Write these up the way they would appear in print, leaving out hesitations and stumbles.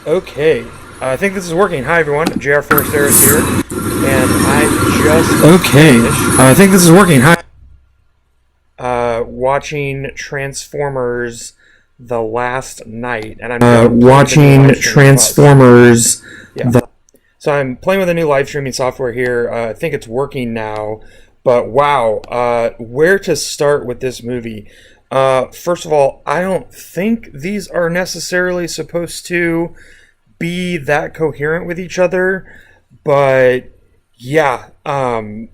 Okay, I think this is working. Hi everyone, JR Forest Harris here, and I just Okay, finished I think this is working. Hi. watching Transformers: The Last Night, and I'm playing with a new Watching live streaming plus. Transformers. Yeah, so I'm playing with a new live streaming software here. I think it's working now, but wow, where to start with this movie? First of all, I don't think these are necessarily supposed to be that coherent with each other, but yeah. And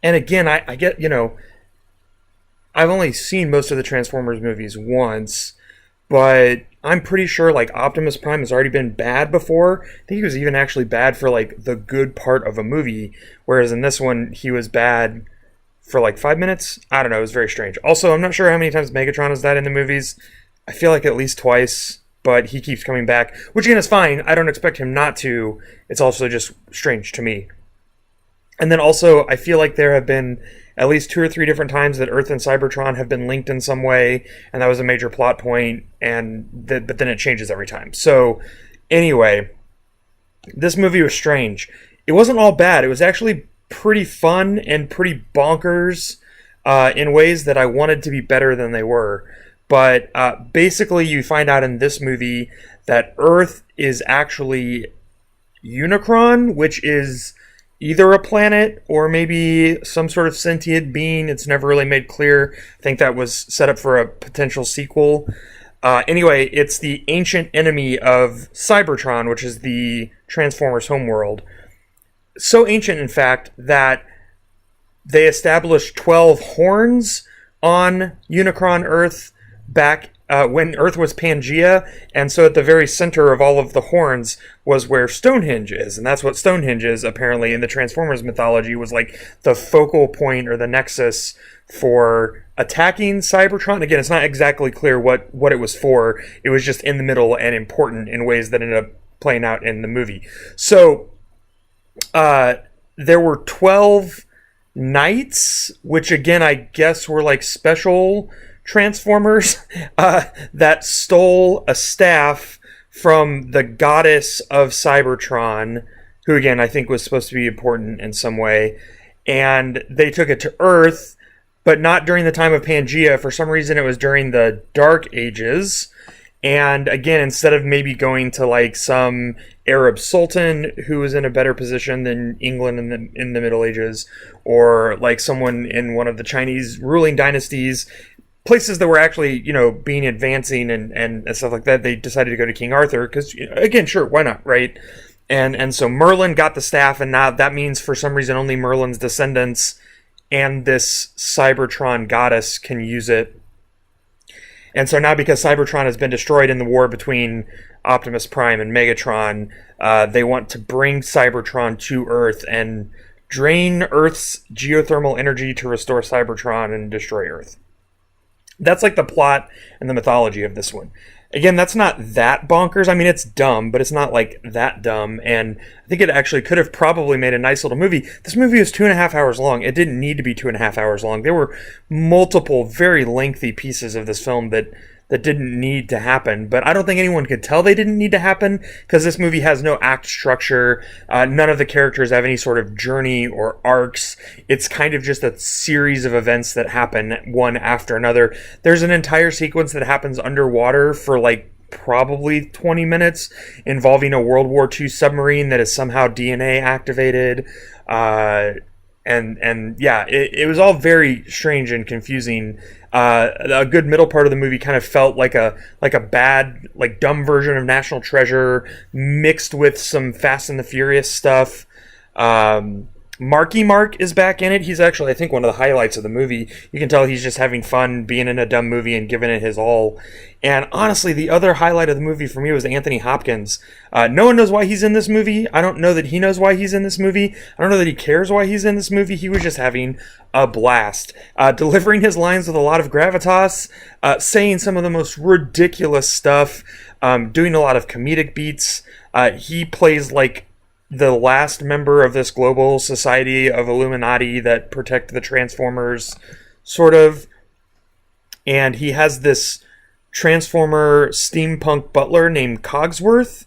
again, I get, I've only seen most of the Transformers movies once, but I'm pretty sure like Optimus Prime has already been bad before. I think he was even actually bad for like the good part of a movie, whereas in this one he was bad for like 5 minutes. I don't know. It was very strange. Also, I'm not sure how many times Megatron has died in the movies. I feel like at least twice, but he keeps coming back, which again is fine. I don't expect him not to. It's also just strange to me. And then also, I feel like there have been at least two or three different times that Earth and Cybertron have been linked in some way, and that was a major plot point. But then it changes every time. So anyway, this movie was strange. It wasn't all bad. It was actually pretty fun and pretty bonkers in ways that I wanted to be better than they were. But basically, you find out in this movie that Earth is actually Unicron, which is either a planet or maybe some sort of sentient being. It's never really made clear. I think that was set up for a potential sequel. Anyway, it's the ancient enemy of Cybertron, which is the Transformers homeworld. So ancient, in fact, that they established 12 horns on Unicron Earth back when Earth was Pangea, and so at the very center of all of the horns was where Stonehenge is, and that's what Stonehenge is apparently in the Transformers mythology, was like the focal point or the nexus for attacking Cybertron. Again, it's not exactly clear what it was for. It was just in the middle and important in ways that ended up playing out in the movie. So there were 12 knights, which again I guess were like special Transformers that stole a staff from the goddess of Cybertron, who again I think was supposed to be important in some way, and they took it to Earth, but not during the time of Pangea. For some reason, it was during the Dark Ages. And again, instead of maybe going to like some Arab sultan who was in a better position than England in the Middle Ages, or like someone in one of the Chinese ruling dynasties, places that were actually, being advancing and stuff like that, they decided to go to King Arthur because, again, sure, why not, right? And so Merlin got the staff, and now that means for some reason only Merlin's descendants and this Cybertron goddess can use it. And so now, because Cybertron has been destroyed in the war between Optimus Prime and Megatron, they want to bring Cybertron to Earth and drain Earth's geothermal energy to restore Cybertron and destroy Earth. That's like the plot and the mythology of this one. Again, that's not that bonkers. I mean, it's dumb, but it's not like that dumb. And I think it actually could have probably made a nice little movie. This movie is 2.5 hours long. It didn't need to be 2.5 hours long. There were multiple very lengthy pieces of this film that didn't need to happen. But I don't think anyone could tell they didn't need to happen because this movie has no act structure. None of the characters have any sort of journey or arcs. It's kind of just a series of events that happen one after another. There's an entire sequence that happens underwater for like probably 20 minutes involving a World War II submarine that is somehow DNA activated. And yeah, it was all very strange and confusing. A good middle part of the movie kind of felt like a bad, like dumb version of National Treasure mixed with some Fast and the Furious stuff. Marky Mark is back in it. He's actually, I think, one of the highlights of the movie. You can tell he's just having fun being in a dumb movie and giving it his all. And honestly, the other highlight of the movie for me was Anthony Hopkins. No one knows why he's in this movie. I don't know that he knows why he's in this movie. I don't know that he cares why he's in this movie. He was just having a blast. Delivering his lines with a lot of gravitas, saying some of the most ridiculous stuff, doing a lot of comedic beats. He plays like the last member of this global society of Illuminati that protect the Transformers, sort of. And he has this Transformer steampunk butler named Cogsworth,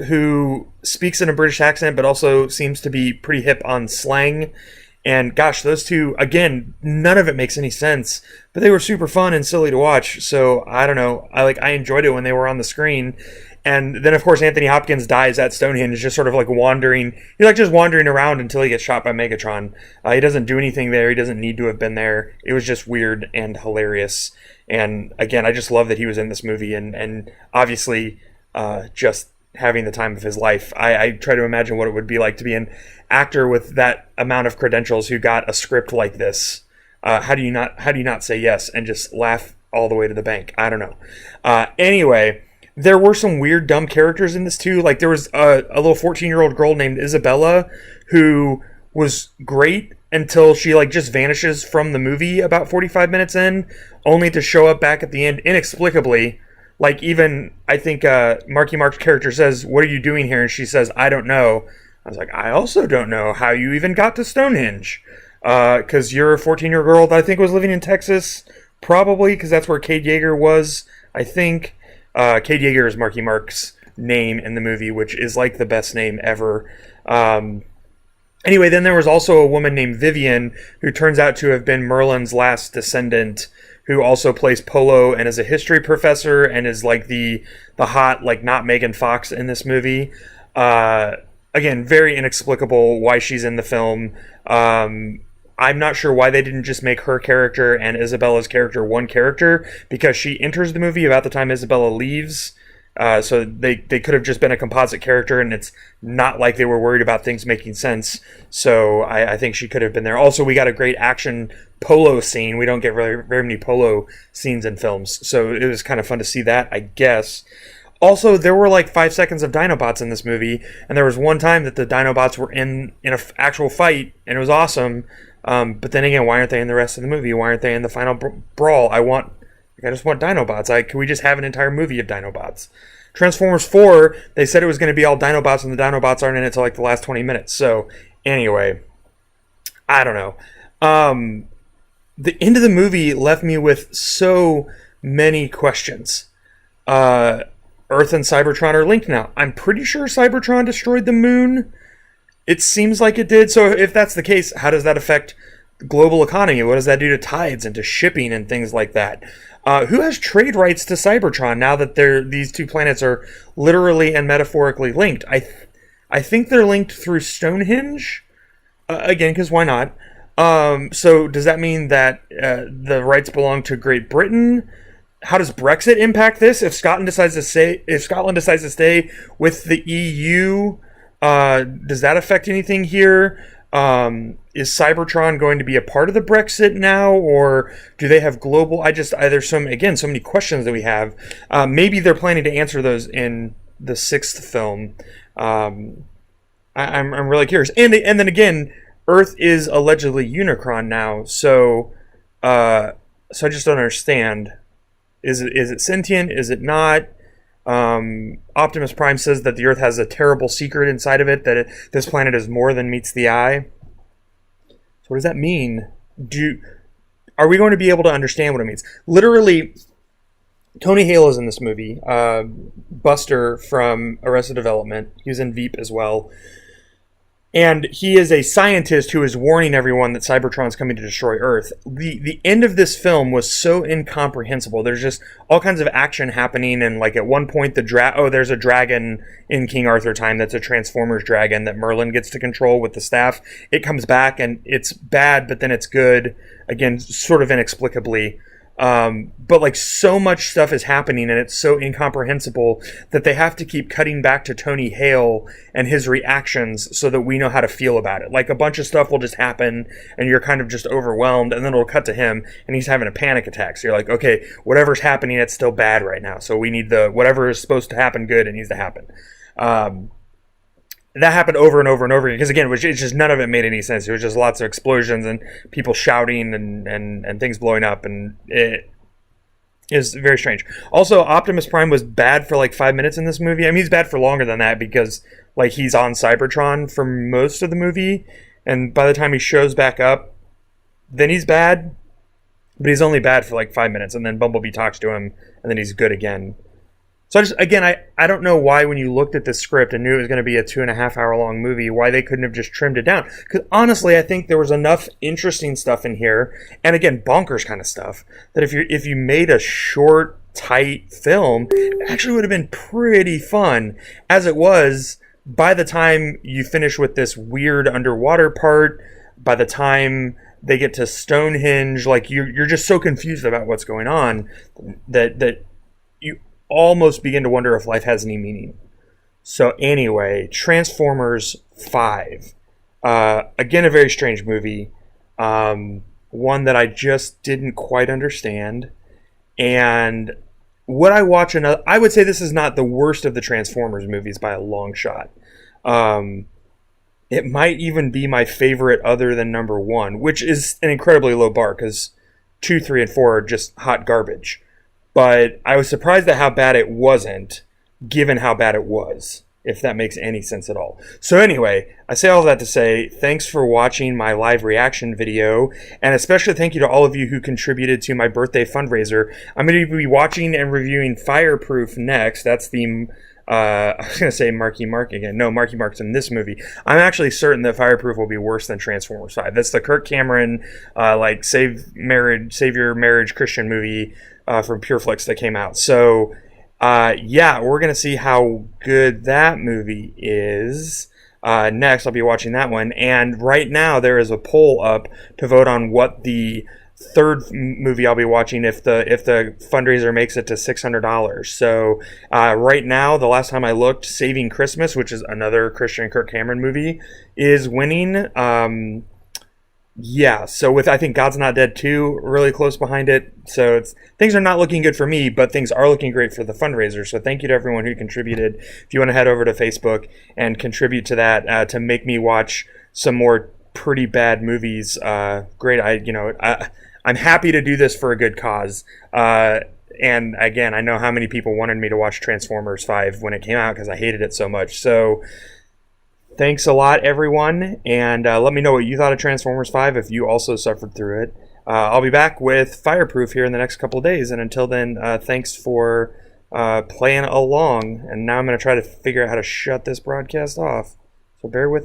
who speaks in a British accent but also seems to be pretty hip on slang. And gosh, those two, again, none of it makes any sense, but they were super fun and silly to watch. So I don't know. I enjoyed it when they were on the screen. And then, of course, Anthony Hopkins dies at Stonehenge, just sort of like wandering. He's like just wandering around until he gets shot by Megatron. He doesn't do anything there. He doesn't need to have been there. It was just weird and hilarious. And again, I just love that he was in this movie, and obviously just having the time of his life. I try to imagine what it would be like to be an actor with that amount of credentials who got a script like this. How do you not say yes and just laugh all the way to the bank? I don't know. Anyway. There were some weird, dumb characters in this too. Like there was a little 14-year-old girl named Isabella who was great until she like just vanishes from the movie about 45 minutes in, only to show up back at the end inexplicably. Like even I think Marky Mark's character says, "What are you doing here?" And she says, "I don't know." I was like, I also don't know how you even got to Stonehenge, because you're a 14-year-old girl that I think was living in Texas, probably because that's where Cade Yeager was. I think. Cade Yeager is Marky Mark's name in the movie, which is like the best name ever. Anyway, then there was also a woman named Vivian who turns out to have been Merlin's last descendant, who also plays Polo and is a history professor and is like the hot, like not Megan Fox in this movie. Again, very inexplicable why she's in the film. I'm not sure why they didn't just make her character and Isabella's character one character, because she enters the movie about the time Isabella leaves. So they could have just been a composite character, and it's not like they were worried about things making sense. So I think she could have been there. Also, we got a great action polo scene. We don't get very many polo scenes in films, so it was kind of fun to see that, I guess. Also, there were like 5 seconds of Dinobots in this movie, and there was one time that the Dinobots were in an actual fight, and it was awesome. But then again, why aren't they in the rest of the movie? Why aren't they in the final brawl? I just want Dinobots. Can we just have an entire movie of Dinobots? Transformers 4, they said it was going to be all Dinobots, and the Dinobots aren't in it until like the last 20 minutes. So, anyway, I don't know. The end of the movie left me with so many questions. Earth and Cybertron are linked now. I'm pretty sure Cybertron destroyed the moon. It seems like it did. So if that's the case, how does that affect the global economy? What does that do to tides and to shipping and things like that? Who has trade rights to Cybertron now that these two planets are literally and metaphorically linked? I think they're linked through Stonehenge. Again, because why not? So does that mean that the rights belong to Great Britain? How does Brexit impact this? If Scotland decides to stay with the EU, does that affect anything here? Is Cybertron going to be a part of the Brexit now, or do they have global? There's so many questions that we have. Maybe they're planning to answer those in the 6th film. I'm really curious. And then again, Earth is allegedly Unicron now, so I just don't understand. Is it sentient? Is it not? Optimus Prime says that the Earth has a terrible secret inside of it, that this planet is more than meets the eye. So what does that mean? Are we going to be able to understand what it means? Literally, Tony Hale is in this movie. Buster from Arrested Development. He was in Veep as well. And he is a scientist who is warning everyone that Cybertron's coming to destroy Earth. The end of this film was so incomprehensible. There's just all kinds of action happening, and like at one point there's a dragon in King Arthur time that's a Transformers dragon that Merlin gets to control with the staff. It comes back and it's bad, but then it's good. Again, sort of inexplicably. But like so much stuff is happening and it's so incomprehensible that they have to keep cutting back to Tony Hale and his reactions so that we know how to feel about it. Like a bunch of stuff will just happen and you're kind of just overwhelmed, and then it'll cut to him and he's having a panic attack. So you're like, okay, whatever's happening, it's still bad right now. So we need whatever is supposed to happen good, it needs to happen. That happened over and over and over again, because again, it's just none of it made any sense. It was just lots of explosions and people shouting and things blowing up, and it is very strange. Also, Optimus Prime was bad for like 5 minutes in this movie. I mean, he's bad for longer than that, because like he's on Cybertron for most of the movie, and by the time he shows back up, then he's bad. but he's only bad for like 5 minutes, and then Bumblebee talks to him, and then he's good again. So I don't know why when you looked at the script and knew it was going to be a 2.5 hour long movie, why they couldn't have just trimmed it down. Because honestly, I think there was enough interesting stuff in here, and again, bonkers kind of stuff, that if you made a short, tight film, it actually would have been pretty fun. As it was, by the time you finish with this weird underwater part, by the time they get to Stonehenge, like you're just so confused about what's going on that you almost begin to wonder if life has any meaning. So anyway, Transformers 5. Again, a very strange movie. One that I just didn't quite understand. And would I watch another? I would say this is not the worst of the Transformers movies by a long shot. It might even be my favorite other than number 1, which is an incredibly low bar because 2, 3, and 4 are just hot garbage. But I was surprised at how bad it wasn't, given how bad it was, if that makes any sense at all. So anyway, I say all that to say, thanks for watching my live reaction video, and especially thank you to all of you who contributed to my birthday fundraiser. I'm going to be watching and reviewing Fireproof next. That's the... I was going to say Marky Mark again. No, Marky Mark's in this movie. I'm actually certain that Fireproof will be worse than Transformers 5. That's the Kirk Cameron, save your marriage Christian movie from PureFlix that came out. So, we're going to see how good that movie is. Next, I'll be watching that one. And right now, there is a poll up to vote on what the third movie I'll be watching if the fundraiser makes it to $600. So right now, the last time I looked, Saving Christmas, which is another Christian Kirk Cameron movie, is winning. So with I think God's Not Dead 2 really close behind it. So things are not looking good for me, but things are looking great for the fundraiser. So thank you to everyone who contributed. If you want to head over to Facebook and contribute to that to make me watch some more pretty bad movies, great. I'm happy to do this for a good cause. And again, I know how many people wanted me to watch Transformers 5 when it came out because I hated it so much. So thanks a lot, everyone. And let me know what you thought of Transformers 5 if you also suffered through it. I'll be back with Fireproof here in the next couple of days. And until then, thanks for playing along. And now I'm going to try to figure out how to shut this broadcast off. So bear with me.